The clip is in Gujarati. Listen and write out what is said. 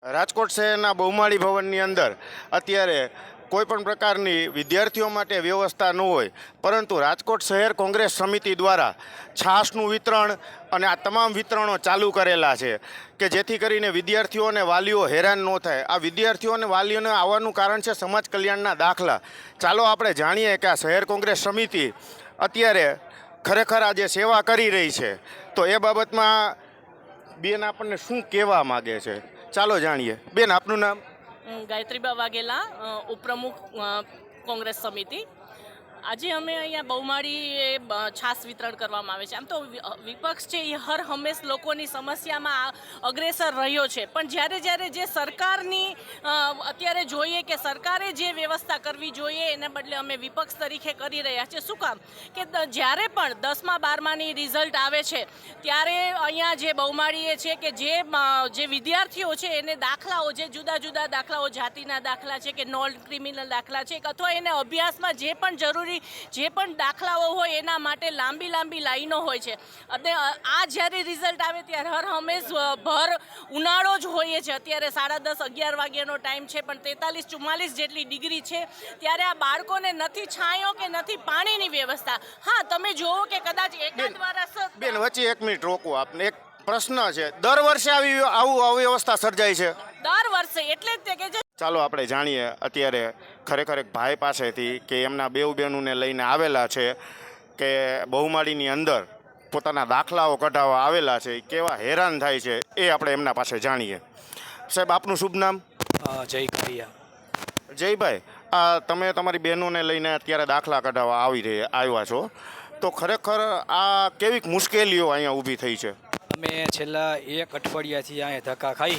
રાજકોટ શહેરના બહુમાળી ભવનની અંદર અત્યારે કોઈપણ પ્રકારની વિદ્યાર્થીઓ માટે વ્યવસ્થા ન હોય, પરંતુ રાજકોટ શહેર કોંગ્રેસ સમિતિ દ્વારા છાશનું વિતરણ અને આ તમામ વિતરણો ચાલુ કરેલા છે કે જેથી કરીને વિદ્યાર્થીઓ અને વાલીઓ હેરાન ન થાય. આ વિદ્યાર્થીઓ અને વાલીઓને આવવાનું કારણ છે સમાજ કલ્યાણના દાખલા. ચાલો આપણે જાણીએ કે આ શહેર કોંગ્રેસ સમિતિ અત્યારે ખરેખર આ જે સેવા કરી રહી છે તો એ બાબતમાં બેન આપણને શું કહેવા માગે છે, ચાલો જાણીએ. બેન, આપનું નામ? ગાયત્રીબા વાઘેલા, ઉપપ્રમુખ કોંગ્રેસ સમિતિ. આજે અમે અહીંયા બહુમાળી છાસ વિતરણ કરવામાં આવે છે. આમ તો વિપક્ષ છે એ હર હંમેશ લોકોની સમસ્યામાં અગ્રેસર રહ્યો છે, પણ જ્યારે જે સરકારની અત્યારે જોઈએ કે સરકારે જે વ્યવસ્થા કરવી જોઈએ એને બદલે અમે વિપક્ષ તરીકે કરી રહ્યા છીએ. શું કામ કે જ્યારે પણ 10મા 12માની રિઝલ્ટ આવે છે ત્યારે અહીંયા જે બહુમાળીએ છે કે જે વિદ્યાર્થીઓ છે એને દાખલાઓ, જે જુદા જુદા દાખલાઓ, જાતિના દાખલા છે કે નોન ક્રિમિનલ દાખલા છે અથવા એને અભ્યાસમાં જે પણ જરૂરી જે પણ દાખલાઓ હોય એના માટે લાંબી લાઈનો હોય છે. અને આ જ્યારે રિઝલ્ટ આવે ત્યારે હર હંમેશ ભર ઉનાળો જ હોઈએ છે. અત્યારે 10:30 11 વાગ્યાનો ટાઈમ છે, પણ 43-44 જેટલી ડિગ્રી છે. ત્યારે આ બાળકોને નથી છાંયો કે નથી પાણીની વ્યવસ્થા. હા, તમે જુઓ કે કદાચ એકાદ વારસ. બેન, વચ્ચે 1 મિનિટ રોકું આપને. એક પ્રશ્ન છે, દર વર્ષે આવી અવ્યવસ્થા સર્જાય છે? દર વર્ષે. એટલે જ તે કે ચાલો આપણે જાણીએ અત્યારે ખરેખર એક ભાઈ પાસેથી કે એમના બેઉ બહેનોને લઈને આવેલા છે કે બહુમાળીની અંદર પોતાના દાખલાઓ કઢાવવા આવેલા છે, કેવા હેરાન થાય છે એ આપણે એમના પાસે જાણીએ. સાહેબ, આપનું શુભ નામ? જય કરિયા. જયભાઈ, તમે તમારી બહેનોને લઈને અત્યારે દાખલા કઢાવવા આવ્યા છો, તો ખરેખર આ કેવીક મુશ્કેલીઓ અહીંયા ઊભી થઈ છે? અમે છેલ્લા 1 અઠવાડિયાથી અહીંયા ધક્કા ખાઈ